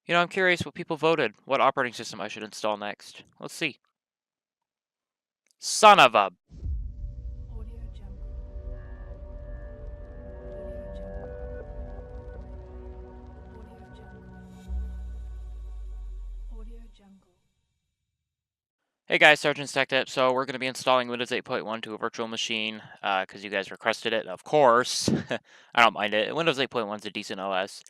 I'm curious what people voted, what operating system I should install next. Let's see. Son of a... Hey guys, SargeantsTechTips. So we're going to be installing Windows 8.1 to a virtual machine because you guys requested it, of course. I don't mind it. Windows 8.1 is a decent OS.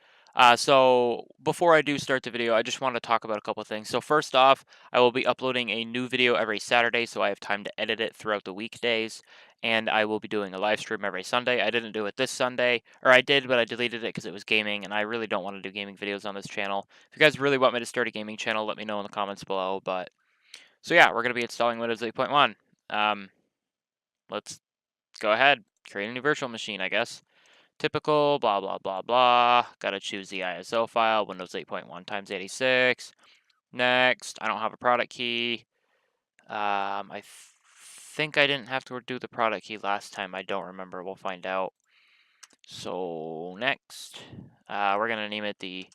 So before I do start the video, I just want to talk about a couple of things. So first off, I will be uploading a new video every Saturday, so I have time to edit it throughout the weekdays. And I will be doing a live stream every Sunday. I didn't do it this Sunday, or I did, but I deleted it because it was gaming, and I really don't want to do gaming videos on this channel. If you guys really want me to start a gaming channel, let me know in the comments below, but... So yeah, we're going to be installing Windows 8.1. Let's go ahead, create a new virtual machine, I guess. Typical, blah, blah, blah, blah. Got to choose the ISO file, Windows 8.1 times 86. Next, I don't have a product key. I think I didn't have to do the product key last time. I don't remember. We'll find out. So next, we're going to name it the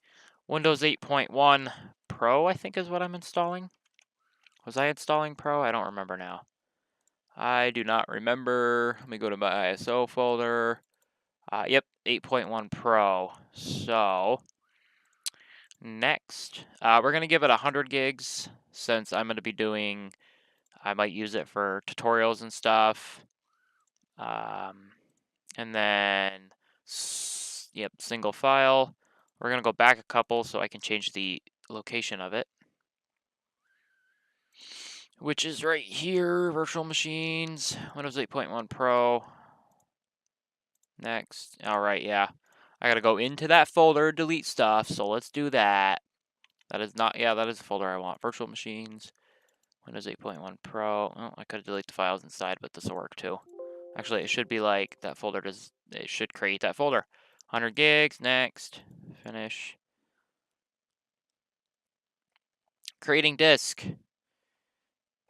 Windows 8.1 Pro, I think is what I'm installing. Was I installing Pro? I don't remember now. I do not remember. Let me go to my ISO folder. Yep, 8.1 Pro. So, next, we're going to give it 100 gigs since I'm going to be doing, I might use it for tutorials and stuff. And then, yep, single file. We're going to go back a couple so I can change the location of it, which is right here, virtual machines, Windows 8.1 Pro. Next. All right, yeah. I gotta go into that folder, delete stuff, so let's do that. That is not, yeah, that is the folder I want. Virtual machines, Windows 8.1 Pro. Oh, I could delete the files inside, but this will work too. Actually, it should be like, that folder does, it should create that folder. 100 gigs, next, finish. Creating disk.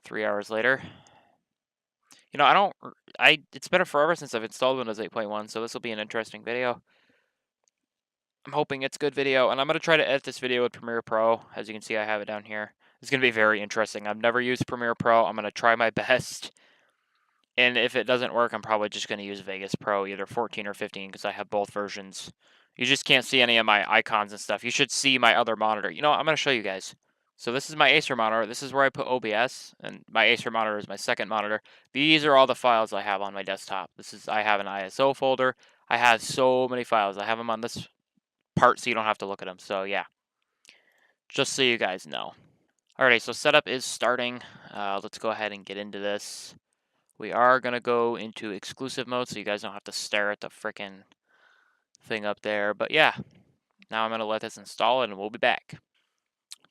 3 hours later. It's been forever since I've installed Windows 8.1, so this will be an interesting video. I'm hoping it's good video, and I'm going to try to edit this video with Premiere Pro. As you can see, I have it down here. It's going to be very interesting. I've never used Premiere Pro. I'm going to try my best. And if it doesn't work, I'm probably just going to use Vegas Pro, either 14 or 15, because I have both versions. You just can't see any of my icons and stuff. You should see my other monitor. I'm going to show you guys. So this is my Acer monitor. This is where I put OBS, and my Acer monitor is my second monitor. These are all the files I have on my desktop. I have an ISO folder. I have so many files. I have them on this part so you don't have to look at them. So yeah, just so you guys know. Alrighty, so setup is starting. Let's go ahead and get into this. We are going to go into exclusive mode so you guys don't have to stare at the frickin' thing up there. But yeah, now I'm going to let this install and we'll be back.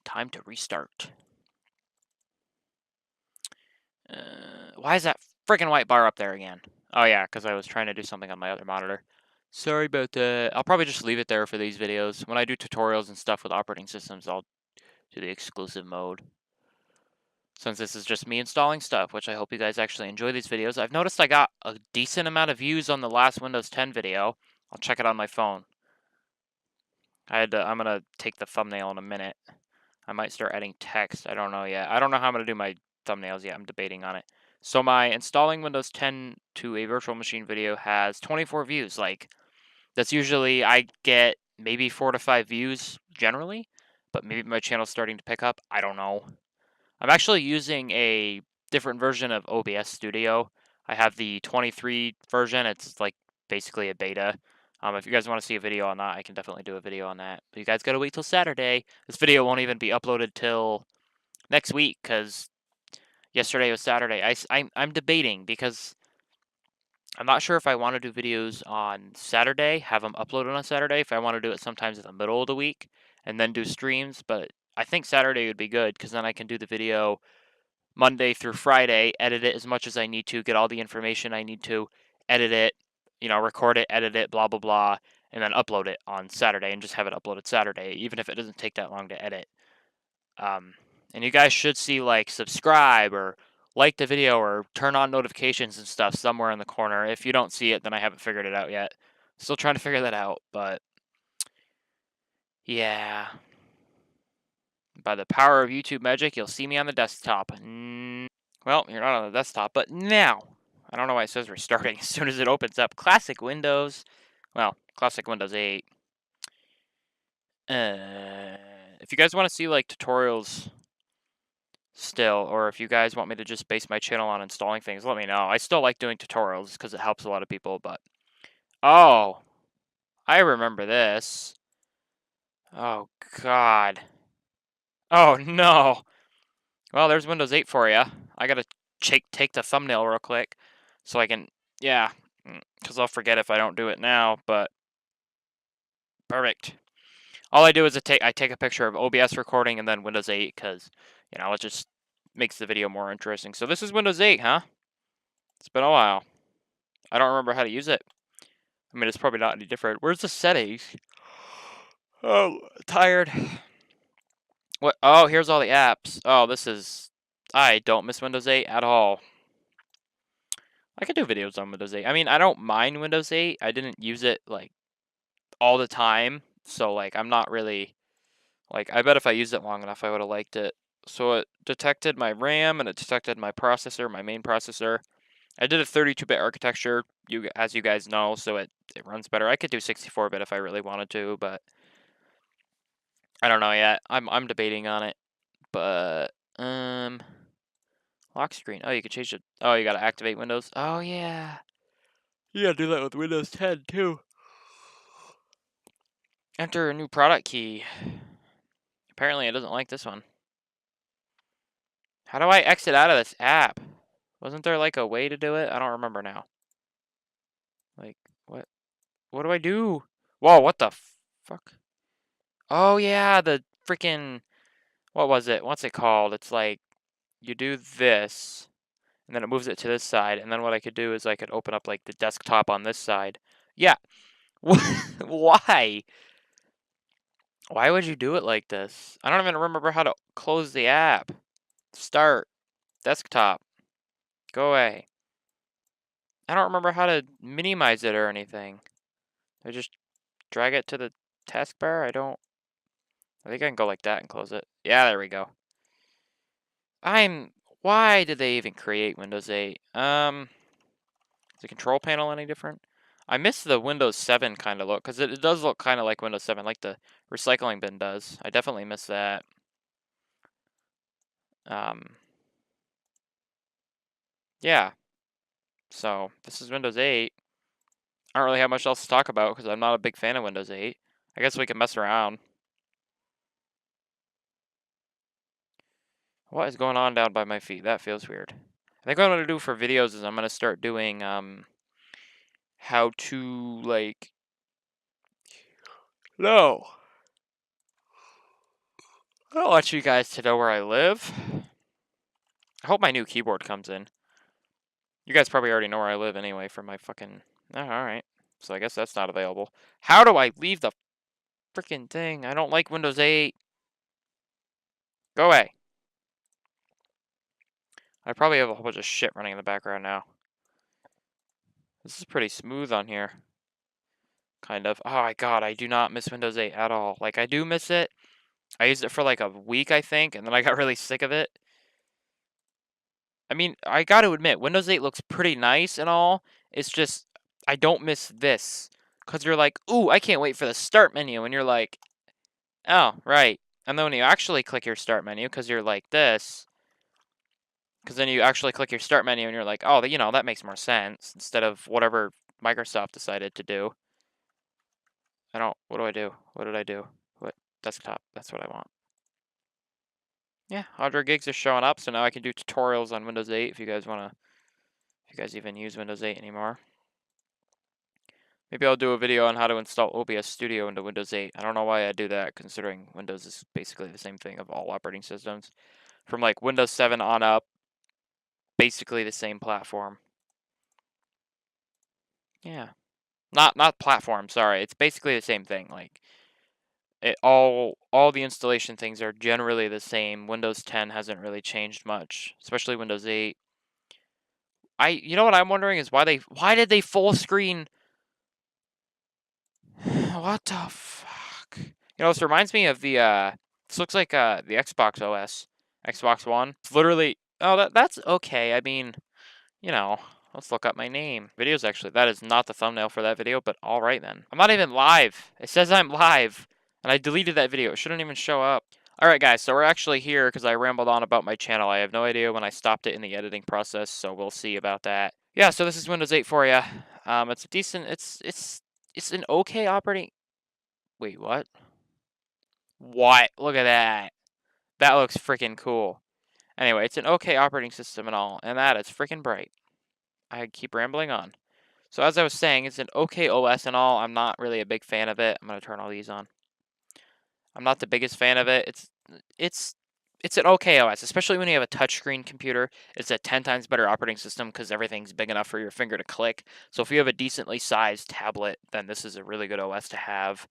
Time to restart. Why is that frickin' white bar up there again? Oh yeah, because I was trying to do something on my other monitor. Sorry about that. I'll probably just leave it there for these videos. When I do tutorials and stuff with operating systems, I'll do the exclusive mode. Since this is just me installing stuff, which I hope you guys actually enjoy these videos. I've noticed I got a decent amount of views on the last Windows 10 video. I'll check it on my phone. I'm going to take the thumbnail in a minute. I might start adding text. I don't know yet. I don't know how I'm going to do my thumbnails yet. I'm debating on it. So my installing Windows 10 to a virtual machine video has 24 views. Like, that's usually, I get maybe 4 to 5 views generally. But maybe my channel's starting to pick up. I don't know. I'm actually using a different version of OBS Studio. I have the 23 version. It's like basically a beta. If you guys want to see a video on that, I can definitely do a video on that. But you guys got to wait till Saturday. This video won't even be uploaded till next week because yesterday was Saturday. I'm debating because I'm not sure if I want to do videos on Saturday, have them uploaded on Saturday, if I want to do it sometimes in the middle of the week and then do streams. But I think Saturday would be good because then I can do the video Monday through Friday, edit it as much as I need to, get all the information I need to, edit it, record it, edit it, blah, blah, blah, and then upload it on Saturday and just have it uploaded Saturday, even if it doesn't take that long to edit. And you guys should see, like, subscribe or like the video or turn on notifications and stuff somewhere in the corner. If you don't see it, then I haven't figured it out yet. Still trying to figure that out, but yeah. By the power of YouTube magic, you'll see me on the desktop. Well, you're not on the desktop, but now. I don't know why it says restarting as soon as it opens up. Classic Windows. Well, classic Windows 8. If you guys want to see, like, tutorials still, or if you guys want me to just base my channel on installing things, let me know. I still like doing tutorials because it helps a lot of people, but... Oh! I remember this. Oh, God. Oh, no! Well, there's Windows 8 for you. I gotta take the thumbnail real quick so I can... Yeah, because I'll forget if I don't do it now, but... Perfect. All I do is I take a picture of OBS recording and then Windows 8 because, you know, it just makes the video more interesting. So this is Windows 8, huh? It's been a while. I don't remember how to use it. I mean, it's probably not any different. Where's the settings? Oh, tired. What? Oh, here's all the apps. Oh, this is... I don't miss Windows 8 at all. I could do videos on Windows 8. I mean, I don't mind Windows 8. I didn't use it, like, all the time. So, like, I'm not really... Like, I bet if I used it long enough, I would have liked it. So it detected my RAM, and it detected my processor, my main processor. I did a 32-bit architecture, as you guys know, so it runs better. I could do 64-bit if I really wanted to, but... I don't know yet. I'm debating on it. But, lock screen. Oh, you can change it. Oh, you gotta activate Windows. Oh, yeah. You gotta do that with Windows 10, too. Enter a new product key. Apparently, it doesn't like this one. How do I exit out of this app? Wasn't there, like, a way to do it? I don't remember now. Like, what? What do I do? Whoa, what the fuck? Oh, yeah, the freaking... What was it? What's it called? It's like, you do this, and then it moves it to this side, and then what I could do is I could open up, like, the desktop on this side. Yeah. Why? Why would you do it like this? I don't even remember how to close the app. Start. Desktop. Go away. I don't remember how to minimize it or anything. I just drag it to the taskbar? I think I can go like that and close it. Yeah, there we go. Why did they even create Windows 8? Is the control panel any different? I miss the Windows 7 kind of look, because it does look kind of like Windows 7, like the recycling bin does. I definitely miss that. Yeah. So, this is Windows 8. I don't really have much else to talk about, because I'm not a big fan of Windows 8. I guess we can mess around. What is going on down by my feet? That feels weird. I think what I'm going to do for videos is I'm going to start doing, how to, like... No. I don't want you guys to know where I live. I hope my new keyboard comes in. You guys probably already know where I live anyway from my fucking... Oh, alright. So I guess that's not available. How do I leave the freaking thing? I don't like Windows 8. Go away. I probably have a whole bunch of shit running in the background now. This is pretty smooth on here. Kind of. Oh my god, I do not miss Windows 8 at all. Like, I do miss it. I used it for like a week, I think, and then I got really sick of it. I mean, I gotta admit, Windows 8 looks pretty nice and all. It's just, I don't miss this. Because you're like, ooh, I can't wait for the start menu. And you're like, oh, right. And then when you actually click your start menu, because you're like this, because then you actually click your start menu and you're like, oh, you know, that makes more sense. Instead of whatever Microsoft decided to do. What do I do? What did I do? What? Desktop. That's what I want. Yeah, 100 gigs is showing up, so now I can do tutorials on Windows 8 if you guys want to, if you guys even use Windows 8 anymore. Maybe I'll do a video on how to install OBS Studio into Windows 8. I don't know why I do that, considering Windows is basically the same thing of all operating systems. From like Windows 7 on up, basically the same platform. Yeah. Not platform, sorry. It's basically the same thing. Like, all the installation things are generally the same. Windows 10 hasn't really changed much, especially Windows 8. You know what I'm wondering is why did they full screen? What the fuck? You know, this reminds me of the This looks like the Xbox OS, Xbox One. It's literally, oh, that's okay. I mean, you know, let's look up my name. Videos actually, that is not the thumbnail for that video, but all right then. I'm not even live. It says I'm live, and I deleted that video. It shouldn't even show up. All right, guys, so we're actually here because I rambled on about my channel. I have no idea when I stopped it in the editing process, so we'll see about that. Yeah, so this is Windows 8 for you. It's a decent, it's an okay operating. Wait, what? What? Look at that. That looks freaking cool. Anyway, it's an okay operating system and all, and that is freaking bright. I keep rambling on. So as I was saying, it's an okay OS and all. I'm not really a big fan of it. I'm gonna turn all these on. I'm not the biggest fan of it. It's an okay OS, especially when you have a touchscreen computer. It's a 10 times better operating system because everything's big enough for your finger to click. So if you have a decently sized tablet, then this is a really good OS to have.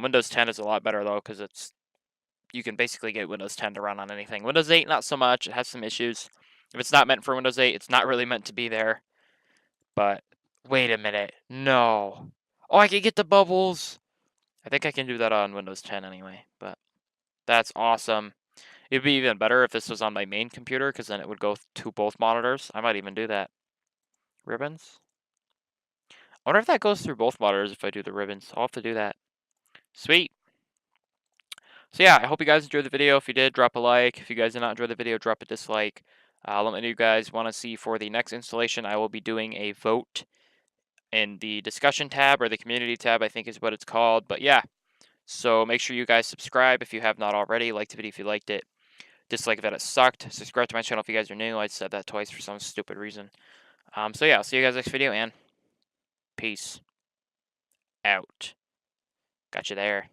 Windows 10 is a lot better though because you can basically get Windows 10 to run on anything. Windows 8, not so much. It has some issues. If it's not meant for Windows 8, it's not really meant to be there. But wait a minute. No. Oh, I can get the bubbles. I think I can do that on Windows 10 anyway, but that's awesome. It'd be even better if this was on my main computer, because then it would go to both monitors. I might even do that. Ribbons? I wonder if that goes through both monitors if I do the ribbons. I'll have to do that. Sweet. So yeah, I hope you guys enjoyed the video. If you did, drop a like. If you guys did not enjoy the video, drop a dislike. Let me know you guys want to see for the next installation. I will be doing a vote in the discussion tab, or the community tab, I think is what it's called. But yeah, so make sure you guys subscribe if you have not already. Like the video if you liked it. Dislike that it sucked. Subscribe to my channel if you guys are new. I said that twice for some stupid reason. So yeah, I'll see you guys next video, and peace out. Got you there.